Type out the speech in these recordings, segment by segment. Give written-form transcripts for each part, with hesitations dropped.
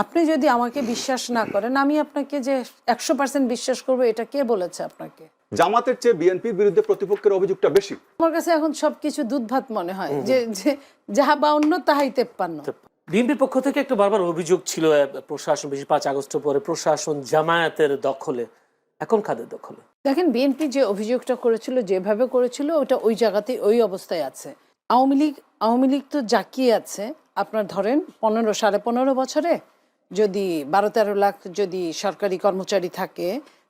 আপনি যদি আমাকে বিশ্বাস না করেন, আমি আপনাকে যে 100% বিশ্বাস করবো, এটা কে বলেছে আপনাকে? জামাতের চেয়ে বিএনপির বিরুদ্ধে প্রতিপক্ষের অভিযোগটা বেশি। আমার কাছে এখন সবকিছু দুধ ভাত মনে হয়, যে যাহা বাউন্ন তাহাই 53। বিএনপির পক্ষ থেকে একটা বারবার অভিযোগ ছিল প্রশাসন, বেশি 5 আগস্টের পরে প্রশাসন জামায়াতের দখলে, এখন কাদের দখলে? দেখেন, বিএনপি যে অভিযোগটা করেছিল, যেভাবে করেছিল, ওটা ওই জায়গাতেই ওই অবস্থায় আছে। আওয়ামী লীগ তো জাকিয়ে আছে। আপনার ধরেন 15-15.5 বছরে যদি 12-13 লাখ যদি সরকারি কর্মচারী থাকে,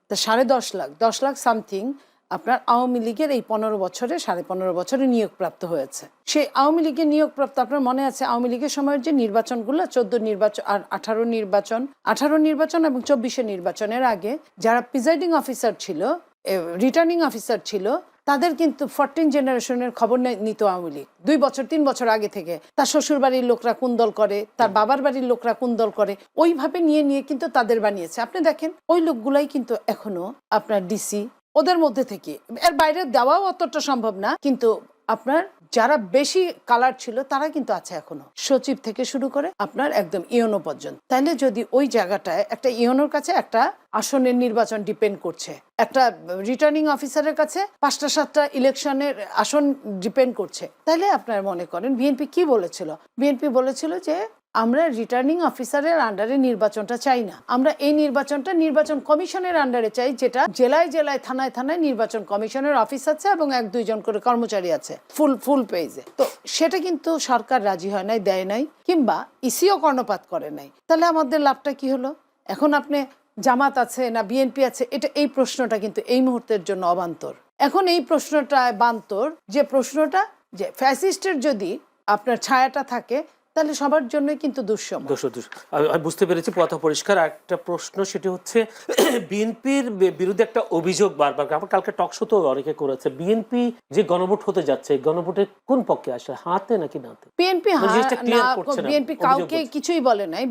তা 10.5 লাখ সামথিং আপনার আওয়ামী লীগের এই 15 বছরে 15.5 বছরে নিয়োগপ্রাপ্ত হয়েছে। সেই আওয়ামী লীগের নিয়োগপ্রাপ্ত, আপনার মনে আছে আওয়ামী লীগের সময়ের যে নির্বাচনগুলো, 14 নির্বাচন আর 18 নির্বাচন এবং 24 নির্বাচনের আগে যারা প্রিজাইডিং অফিসার ছিল, রিটার্নিং অফিসার ছিল, তাদের কিন্তু 14 জেনারেশনের খবর নিত আওয়ামী লীগ 2 বছর 3 বছর আগে থেকে। তার শ্বশুর বাড়ির লোকরা কোন দল করে, তার বাবার বাড়ির লোকরা কোন দল করে, ওইভাবে নিয়ে কিন্তু তাদের বানিয়েছে। আপনি দেখেন, ওই লোকগুলাই কিন্তু এখনো আপনার ডিসি, ওদের মধ্যে থেকে, এর বাইরে দেওয়াও অতটা সম্ভব না, কিন্তু আপনার যারা বেশি কালার ছিল তারা কিন্তু আছে এখনো, সচিব থেকে শুরু করে আপনার একদম ইওনো পর্যন্ত। তাহলে যদি ওই জায়গাটায় একটা ইওনোর কাছে একটা আসনের নির্বাচন ডিপেন্ড করছে, একটা রিটার্নিং অফিসারের কাছে 5টা-7টা ইলেকশনের আসন ডিপেন্ড করছে, তাহলে আপনার মনে করেন বিএনপি কি বলেছিল? বিএনপি বলেছিল যে আমরা রিটার্নিং অফিসারের আন্ডারে নির্বাচনটা চাই না, আমরা এই নির্বাচনটা নির্বাচন কমিশনের আন্ডারে চাই, যেটা জেলায় জেলায় থানায় থানায় নির্বাচন কমিশনের অফিস আছে এবং 1-2 জন করে কর্মচারী আছে ফুল পেজে। তো সেটা কিন্তু সরকার রাজি হয় নাই, দেয় নাই, কিংবা ইসিও কর্ণপাত করে নাই। তাহলে আমাদের লাভটা কি হলো? এখন আপনি জামাত আছে না বিএনপি আছে, এই প্রশ্নটা কিন্তু এই মুহূর্তের জন্য অবান্তর। এখন এই প্রশ্নটা বান্তর, যে প্রশ্নটা যে ফ্যাসিস্টের যদি আপনার ছায়াটা থাকে, তাহলে সবার জন্য কিন্তু দুঃসময়। আমি বুঝতে পেরেছি, কথা পরিষ্কার। একটা প্রশ্ন, সেটি হচ্ছে বিএনপির বিরুদ্ধে একটা অভিযোগ বারবার, আমার কালকে টক শোতেও অনেকে করেছে, বিএনপি যে গণভোট হতে যাচ্ছে, গণভোটের কোন পক্ষে আসে, হাতে নাকি নাতে? বিএনপি কাউকে কিছুই বলে নাই।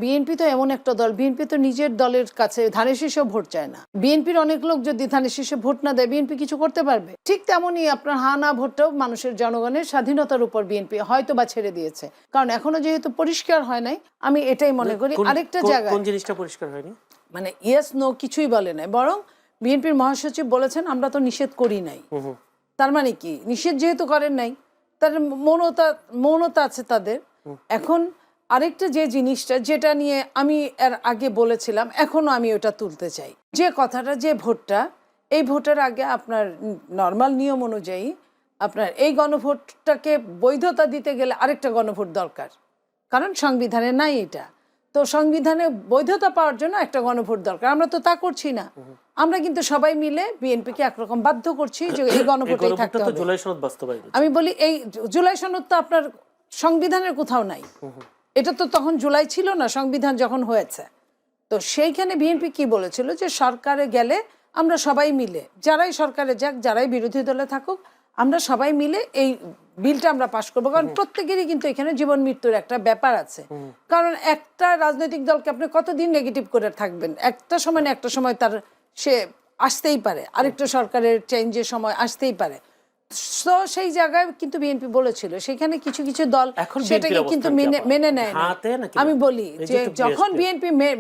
বিএনপি তো এমন একটা দল, বিএনপি তো নিজের দলের কাছে ধানের শীষেও ভোট চায় না। বিএনপির অনেক লোক যদি ধানের শীষে ভোট না দেয়, বিএনপি কিছু করতে পারবে? ঠিক তেমনই আপনার হা না ভোটটাও মানুষের, জনগণের স্বাধীনতার উপর বিএনপি হয়তো বা ছেড়ে দিয়েছে, কারণ এখনো যেহেতু পরিষ্কার হয় নাই। আমি এটাই মনে করি। আরেকটা জায়গায় কোন জিনিসটা পরিষ্কার হয়নি, মানে ইয়েস নো কিছুই বলে নাই, বরং বিএনপির মহাসচিব বলেছেন আমরা তো নিষেধ করি নাই। তার মানে কি, নিষেধ যেহেতু করেন নাই, তাদের মৌনতা আছে তাদের। এখন আরেকটা যে জিনিসটা, যেটা নিয়ে আমি এর আগে বলেছিলাম, এখনো আমি ওটা তুলতে চাই, যে কথাটা, যে ভোটটা, এই ভোটের আগে আপনার নর্মাল নিয়ম অনুযায়ী আপনার এই গণভোটটাকে বৈধতা দিতে গেলে আরেকটা গণভোট দরকার, কারণ সংবিধানে নাই এটা। তো সংবিধানে বৈধতা পাওয়ার জন্য একটা গণভোট দরকার, আমরা তো তা করছি না। আমরা কিন্তু সবাই মিলে বিএনপিকে একরকম বাধ্য করছি যে এই গণভোটেই থাকতে হবে। আমি বলি, এই জুলাই সনদ তো আপনার সংবিধানের কোথাও নাই, এটা তো তখন জুলাই ছিল না, সংবিধান যখন হয়েছে। তো সেইখানে বিএনপি কি বলেছিল, যে সরকারে গেলে আমরা সবাই মিলে, যারাই সরকারে যাক, যারাই বিরোধী দলে থাকুক, আমরা সবাই মিলে এই বিলটা আমরা পাশ করবো, কারণ প্রত্যেকেরই কিন্তু এখানে জীবন মৃত্যুর একটা ব্যাপার আছে। কারণ একটা রাজনৈতিক দলকে আপনি কতদিন নেগেটিভ করে থাকবেন? একটা সময় না একটা সময় তার সে আসতেই পারে, আরেকটা সরকারের চেঞ্জের সময় আসতেই পারে। তো সেই জায়গায় কিন্তু বিএনপি বলেছিল, সেখানে কিছু কিছু দল সেটাকে কিন্তু মেনে নেয় না। আমি বলি যে যখন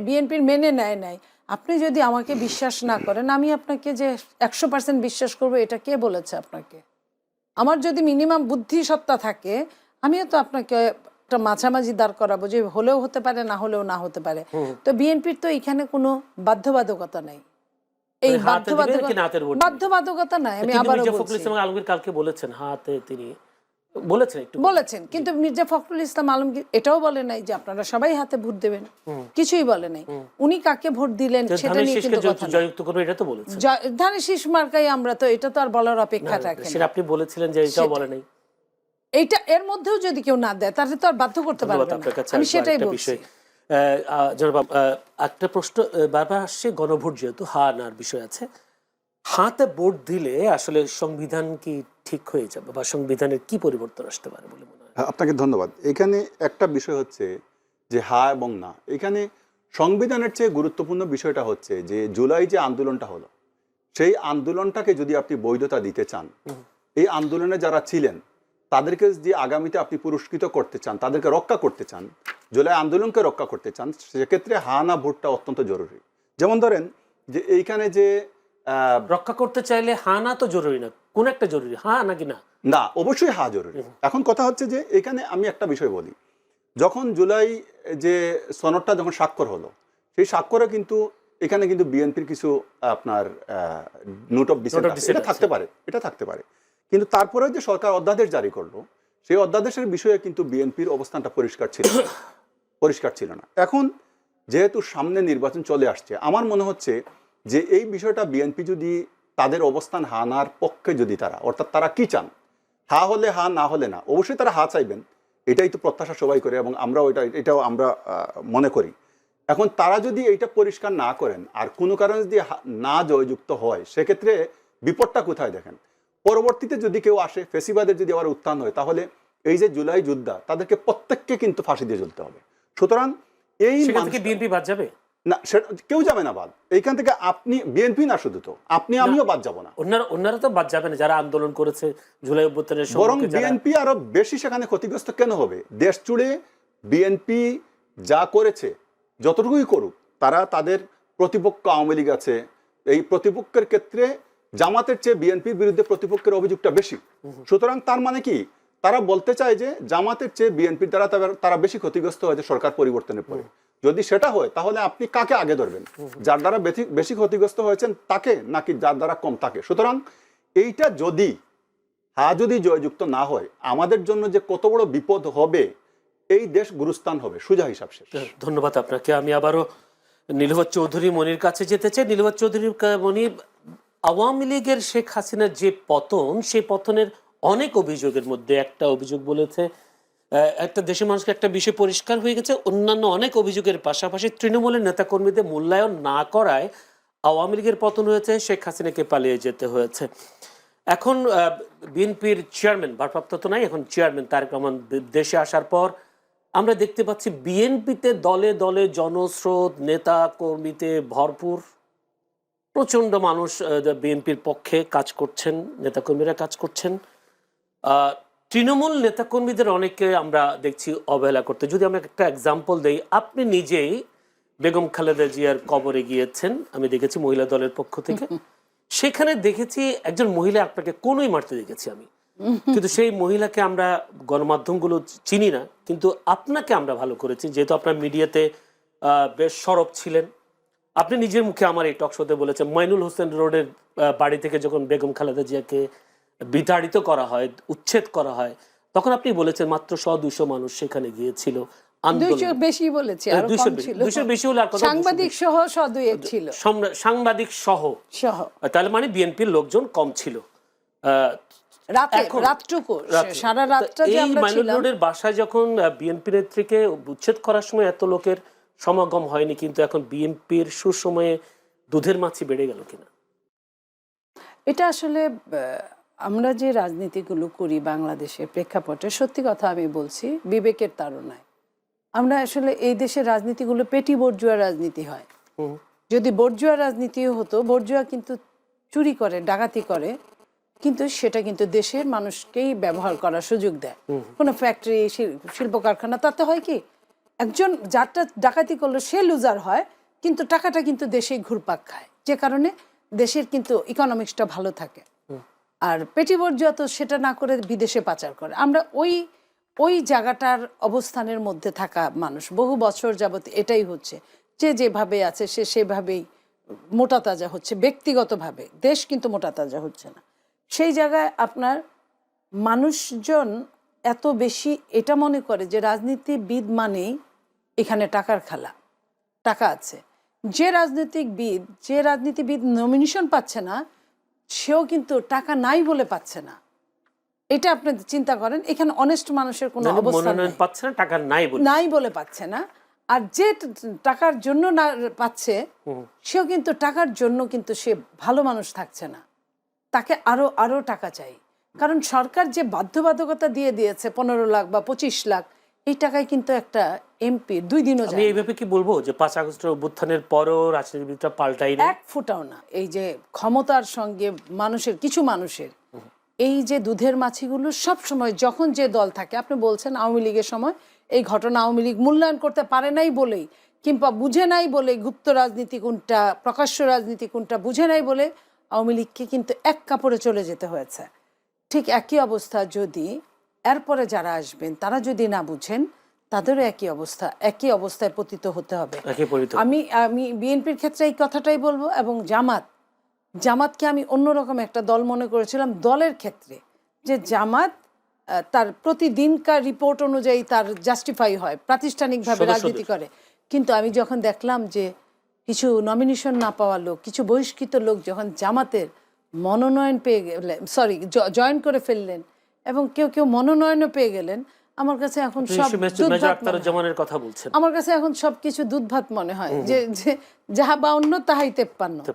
বিএনপির মেনে নেয় নাই, আপনি যদি আমাকে বিশ্বাস না করেন, আমি আপনাকে যে 100% বিশ্বাস করবো, এটা কে বলেছে আপনাকে? আমার যদি মিনিমাম বুদ্ধি সত্তা থাকে, আমিও তো আপনাকে একটা মাঝামাঝি দাঁড় করাবো, যে হলেও হতে পারে, না হলেও না হতে পারে। তো বিএনপির তো এখানে কোনো বাধ্যবাধকতা নাই, এই বাধ্যবাধকতা নাই। আমি আবার আলমগীর কালকে বলেছেন হাতে, তিনি বলেছেন, কিন্তু মির্জা ফখরুল ইসলাম আলমগীর এটাও বলে নাই যে আপনারা সবাই হাতে ভোট দেবেন, কিছুই বলে নাই। উনি কাকে ভোট দিলেন সেটা নিয়ে কিন্তু কথা জয়যুক্ত করবে, এটা তো বলেছেন। ধানের শীষ মার্কাই আমরা, তো এটা তো আর বলার অপেক্ষা রাখে না। সেটা আপনি বলেছিলেন যে এটাও বলে নাই। এইটা এর মধ্যেও যদি কেউ না দেয়, তাহলে তো আর বাধ্য করতে পারবে না। আমি সেটাই বলছি। একটা প্রশ্ন বারবার আসছে, গণভোট যেহেতু হা নার বিষয় আছে, হাতে ভোট দিলে আসলে সংবিধান কি ঠিক হয়ে যাবে, বা সংবিধানের কি পরিবর্তন আসতে পারে বলে মনে হয়? আপনাকে ধন্যবাদ। এখানে একটা বিষয় হচ্ছে যে হা এবং না, এখানে সংবিধানের চেয়ে গুরুত্বপূর্ণ বিষয়টা হচ্ছে যে জুলাই যে আন্দোলনটা হলো, সেই আন্দোলনটাকে যদি আপনি বৈধতা দিতে চান, এই আন্দোলনে যারা ছিলেন তাদেরকে যে আগামীতে আপনি পুরস্কৃত করতে চান, তাদেরকে রক্ষা করতে চান, জুলাই আন্দোলনকে রক্ষা করতে চান, সেক্ষেত্রে হা না ভোটটা অত্যন্ত জরুরি। যেমন ধরেন যে এইখানে যে রক্ষা করতে চাইলে হা না তো জরুরি না, কোন একটা জরুরি, হা নাকি না? না, অবশ্যই হা জরুরি। এখন কথা হচ্ছে যে এখানে আমি একটা বিষয় বলি, যখন জুলাই যে সনদটা যখন স্বাক্ষর হলো, সেই স্বাক্ষরে কিন্তু এখানে কিন্তু বিএনপির কিছু আপনার নোট অফ ডিসেন্ট এটা থাকতে পারে, এটা থাকতে পারে, কিন্তু তারপরে যে সরকার অধ্যাদেশ জারি করলো, সেই অধ্যাদেশের বিষয়ে কিন্তু বিএনপির অবস্থানটা পরিষ্কার ছিল না। এখন যেহেতু সামনে নির্বাচন চলে আসছে, আমার মনে হচ্ছে যে এই বিষয়টা বিএনপি যদি তাদের অবস্থান হানার পক্ষে, যদি তারা, অর্থাৎ তারা কি চান, হা হলে হা, না হলে না, অবশ্যই তারা হা চাইবেন, এটাই তো প্রত্যাশা সবাই করে এবং আমরাও এটাও আমরা মনে করি। এখন তারা যদি এইটা পরিষ্কার না করেন আর কোনো কারণে যদি না জয়যুক্ত হয়, সেক্ষেত্রে বিপদটা কোথায় দেখেন, পরবর্তীতে যদি কেউ আসে, ফেসিবাদের যদি আবার উত্থান হয়, তাহলে এই যে জুলাই যোদ্ধা, তাদেরকে প্রত্যেককে কিন্তু ফাঁসি দিয়ে জ্বলতে হবে। সুতরাং এই বিএনপি বাদ যাবে না, কেউ যাবে না বাদ। এইখান থেকে আপনি বিএনপি না, শুধু তো আপনি আমিও বাদ যাব না, অন্যরা তো বাদ যাবে না যারা আন্দোলন করেছে জুলাই অভ্যুত্থানের সময়। বরং বিএনপি আরো বেশি সেখানে ক্ষতিগ্রস্ত কেন হবে? দেশ জুড়ে বিএনপি যা করেছে, যতটুকুই করুক, তারা তাদের প্রতিপক্ষ আওয়ামী লীগ আছে, এই প্রতিপক্ষের ক্ষেত্রে জামাতের চেয়ে বিএনপির বিরুদ্ধে প্রতিপক্ষের অভিযোগটা বেশি। সুতরাং তার মানে কি, তারা বলতে চায় যে জামাতের চেয়ে বিএনপির দ্বারা তারা বেশি ক্ষতিগ্রস্ত হয়েছে সরকার পরিবর্তনের পরে। যদি সেটা হয়, তাহলে আপনি কাকে আগে ধরবেন, যার দ্বারা বেশি ক্ষতিগ্রস্ত হয়েছেন তাকে, নাকি যার দ্বারা কম তাকে? সুতরাং এইটা যদি জয়যুক্ত না হয়, আমাদের জন্য যে কত বড় বিপদ হবে, এই দেশ গুরুস্থান হবে, সুজা হিসাব শেষ। ধন্যবাদ আপনাকে। আমি আবারও নীলুফার চৌধুরী মনির কাছে যেতে চাই। নীলুফার চৌধুরী মনি, আওয়ামী লীগের শেখ হাসিনার যে পতন, সেই পতনের অনেক অভিযোগের মধ্যে একটা অভিযোগ বলেছে, একটা দেশের মানুষকে একটা বিষয় পরিষ্কার হয়ে গেছে, অন্যান্য অনেক অভিযোগের পাশাপাশি তৃণমূলের নেতাকর্মীদের মূল্যায়ন না করায় আওয়ামী লীগের পতন হয়েছে, শেখ হাসিনাকে পালিয়ে যেতে হয়েছে। এখন বিএনপির চেয়ারম্যান, ভারপ্রাপ্ত তো নাই, এখন চেয়ারম্যান তারেক রহমান দেশে আসার পর আমরা দেখতে পাচ্ছি বিএনপিতে দলে দলে জনস্রোত, নেতা কর্মীতে ভরপুর, প্রচন্ড মানুষ বিএনপির পক্ষে কাজ করছেন, নেতাকর্মীরা কাজ করছেন। তৃণমূল নেতাকর্মীদের অনেকে আমরা দেখছি অবহেলা করতে। যদি আমরা একটা এক্সাম্পল দেই, আপনি নিজেই বেগম খালেদা জিয়ার কবরে গিয়েছেন, আমি দেখেছি মহিলা দলের পক্ষ থেকে, সেখানে দেখেছি একজন মহিলা আপনাকে কোনোই মারতে দেখেছি আমি, কিন্তু সেই মহিলাকে আমরা গণমাধ্যমগুলো চিনি না, কিন্তু আপনাকে আমরা ভালো করেছি, যেহেতু আপনার মিডিয়াতে বেশ সরব ছিলেন। আপনি নিজের মুখে আমার এই টক শোতে বলেছেন, মইনুল হোসেন রোডের বাড়ি থেকে যখন বেগম খালেদা জিয়াকে বিতাড়িত করা হয়, উচ্ছেদ করা হয়, তখন আপনি বলেছেন মাত্র 100-200 মানুষ সেখানে গিয়েছিল। বেশি বলেছি, আরো কম ছিল, 200 বেশি হলে আর কথা, সাংবাদিক সহ 100-2 ছিল, সাংবাদিক সহ, তাহলে মানে বিএনপির লোকজন কম ছিল। রাতটুকু সারা রাতটা যে আমরা ছিলাম। রোডের বাসায় যখন বিএনপি নেত্রীকে উচ্ছেদ করার সময় এত লোকের সমাগম হয়নি, কিন্তু এখন বিএনপির সুসময়ে দুধের মাছি বেড়ে গেল কিনা? এটা আসলে আমরা যে রাজনীতিগুলো করি বাংলাদেশের প্রেক্ষাপটে, সত্যি কথা আমি বলছি, বিবেকের তাড়নায় আমরা আসলে এই দেশের রাজনীতিগুলো পেটি বর্জুয়া রাজনীতি হয়। যদি বর্জুয়া রাজনীতিও হতো, বর্জুয়া কিন্তু চুরি করে, ডাকাতি করে, কিন্তু সেটা কিন্তু দেশের মানুষকেই ব্যবহার করার সুযোগ দেয়। কোনো ফ্যাক্টরি, শিল্প কারখানা, তাতে হয় কি, একজন যারটা ডাকাতি করলো সে লুজার হয়, কিন্তু টাকাটা কিন্তু দেশে ঘুরপাক খায়, যে কারণে দেশের কিন্তু ইকোনমিক্সটা ভালো থাকে। আর পেটি বর্জুয়া তো সেটা না করে বিদেশে পাচার করে। আমরা ওই জায়গাটার অবস্থানের মধ্যে থাকা মানুষ, বহু বছর যাবত এটাই হচ্ছে, যে যেভাবে আছে সে সেভাবেই মোটা তাজা হচ্ছে ব্যক্তিগতভাবে, দেশ কিন্তু মোটা তাজা হচ্ছে না। সেই জায়গায় আপনার মানুষজন এত বেশি এটা মনে করে যে রাজনীতিবিদ মানেই এখানে টাকার খেলা, টাকা আছে। যে রাজনীতিবিদ নমিনেশন পাচ্ছে না, সেও কিন্তু টাকা নাই বলে পাচ্ছে না। এটা আপনি চিন্তা করেন, এখানে অনেস্ট মানুষের কোনো অবস্থান পাচ্ছে না, টাকা নাই বলে পাচ্ছে না। আর যে টাকার জন্য না পাচ্ছে, সেও কিন্তু টাকার জন্য কিন্তু সে ভালো মানুষ থাকছে না, তাকে আরো টাকা চাই। কারণ সরকার যে বাধ্যবাধকতা দিয়ে দিয়েছে 15 লাখ বা 25 লাখ, এই টাকায় কিন্তু একটা এমপি 2 দিনও যায়। আমি এইভাবে কি বলবো যে 5 আগস্টের অভ্যুত্থানের পরও রাজনীতিবিদরা পাল্টায়নি, এক ফুটাও না। এই যে ক্ষমতার সঙ্গে কিছু মানুষের এই যে দুধের মাছিগুলো সব সময়, যখন যে দল থাকে, আপনি বলছেন আওয়ামী লীগের সময় এই ঘটনা আওয়ামী লীগ মূল্যায়ন করতে পারে নাই বলেই, কিংবা বুঝে নাই বলে, গুপ্ত রাজনীতি কোনটা প্রকাশ্য রাজনীতি কোনটা বুঝে নাই বলে আওয়ামী লীগকে কিন্তু এক কাপড়ে চলে যেতে হয়েছে। ঠিক একই অবস্থা যদি এরপরে যারা আসবেন তারা যদি না বুঝেন, তাদেরও একই অবস্থায় পতিত হতে হবে। আমি বিএনপির ক্ষেত্রে এই কথাটাই বলবো, এবং জামাতকে আমি অন্যরকম একটা দল মনে করেছিলাম দলের ক্ষেত্রে, যে জামাত তার প্রতিদিনকার রিপোর্ট অনুযায়ী তার জাস্টিফাই হয়, প্রাতিষ্ঠানিকভাবে রাজনীতি করে। কিন্তু আমি যখন দেখলাম যে কিছু নমিনেশন না পাওয়া লোক, কিছু বহিষ্কৃত লোক যখন জামাতের মনোনয়ন পেয়ে গেলেন, জয়েন করে ফেললেন, এবং কেউ কেউ মনোনয়নও পেয়ে গেলেন, আমার কাছে এখন আমার কাছে এখন সবকিছু দুধ ভাত মনে হয়, যে যাহা 52 তাহাই 53।